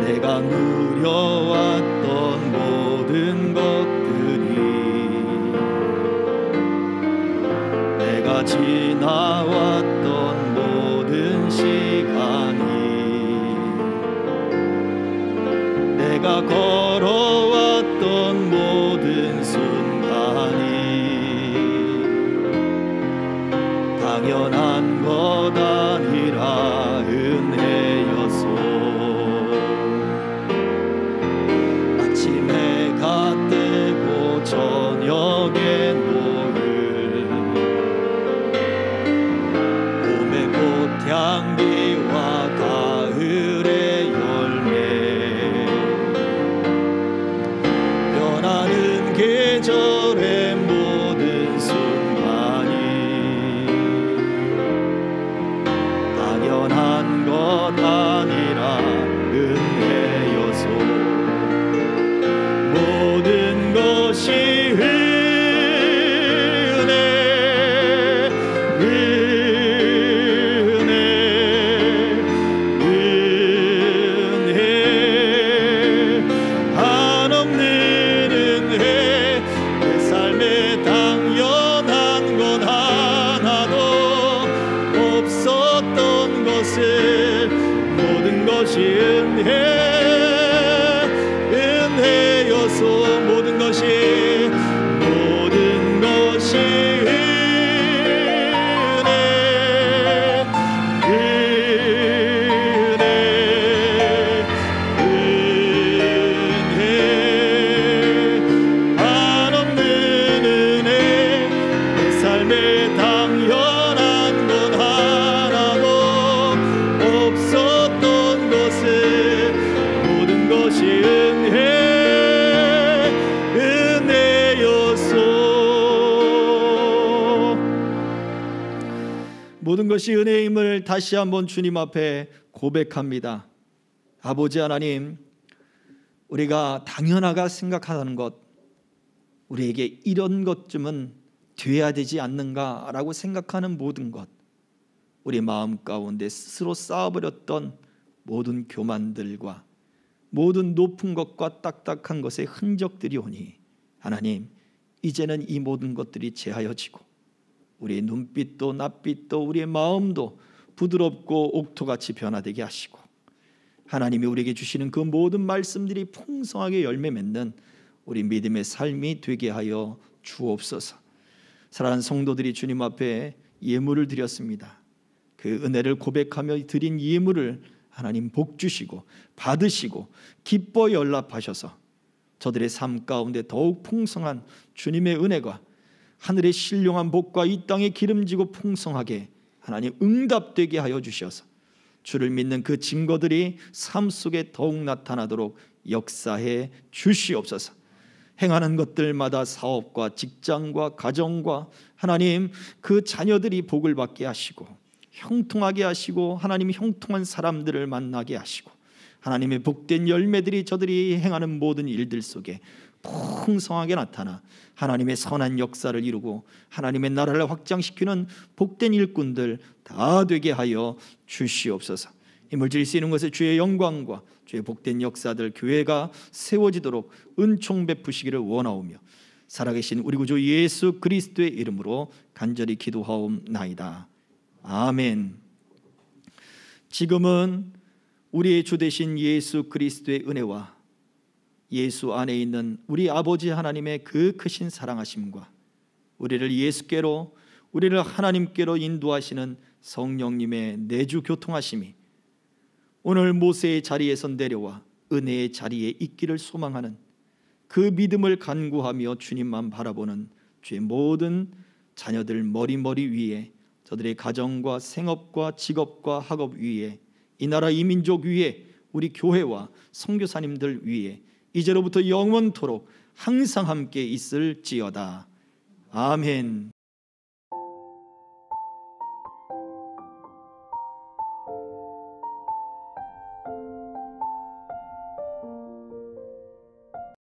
[SPEAKER 1] 내가 누려왔던 모든 것들이, 내가 지나왔던 모든 시간이, 내가 걸어왔던 모든 순간이 당연한 것 아니라 은혜였소. 저녁의 노을, 봄의 꽃향기와 가을의 열매, 변하는 계절의 모든 순간이 당연한 것 아니라 은혜여소. 모든 것이 은혜, 은혜, 은혜, 한없는 은혜. 내 삶에 당연한 건 하나도 없었던 것을 모든 것이 은혜, 모든 것이 은혜, 은혜, 은혜, 한없는 은혜. 내 삶에 당연한 건 하나도 없었던 것을 모든 것이 은혜, 모든 것이 은혜임을 다시 한번 주님 앞에 고백합니다. 아버지 하나님, 우리가 당연하게 생각하는 것, 우리에게 이런 것쯤은 돼야 되지 않는가라고 생각하는 모든 것, 우리 마음 가운데 스스로 쌓아버렸던 모든 교만들과 모든 높은 것과 딱딱한 것의 흔적들이 오니 하나님, 이제는 이 모든 것들이 제하여지고 우리의 눈빛도 낯빛도 우리의 마음도 부드럽고 옥토같이 변화되게 하시고 하나님이 우리에게 주시는 그 모든 말씀들이 풍성하게 열매 맺는 우리 믿음의 삶이 되게 하여 주옵소서. 사랑하는 성도들이 주님 앞에 예물을 드렸습니다. 그 은혜를 고백하며 드린 예물을 하나님 복 주시고 받으시고 기뻐 연락하셔서 저들의 삶 가운데 더욱 풍성한 주님의 은혜가 하늘의 신령한 복과 이 땅에 기름지고 풍성하게 하나님 응답되게 하여 주셔서 주를 믿는 그 증거들이 삶 속에 더욱 나타나도록 역사해 주시옵소서. 행하는 것들마다 사업과 직장과 가정과 하나님 그 자녀들이 복을 받게 하시고 형통하게 하시고 하나님 형통한 사람들을 만나게 하시고 하나님의 복된 열매들이 저들이 행하는 모든 일들 속에 풍성하게 나타나 하나님의 선한 역사를 이루고 하나님의 나라를 확장시키는 복된 일꾼들 다 되게 하여 주시옵소서. 이 물질이 쓰이는 것에 주의 영광과 주의 복된 역사들 교회가 세워지도록 은총 베푸시기를 원하오며 살아계신 우리 구주 예수 그리스도의 이름으로 간절히 기도하옵나이다. 아멘. 지금은 우리의 주 되신 예수 그리스도의 은혜와 예수 안에 있는 우리 아버지 하나님의 그 크신 사랑하심과 우리를 예수께로 우리를 하나님께로 인도하시는 성령님의 내주 교통하심이 오늘 모세의 자리에서 내려와 은혜의 자리에 있기를 소망하는 그 믿음을 간구하며 주님만 바라보는 주의 모든 자녀들 머리 위에 저들의 가정과 생업과 직업과 학업 위에 이 나라 이 민족 위에 우리 교회와 선교사님들 위에 이제로부터 영원토록 항상 함께 있을지어다. 아멘.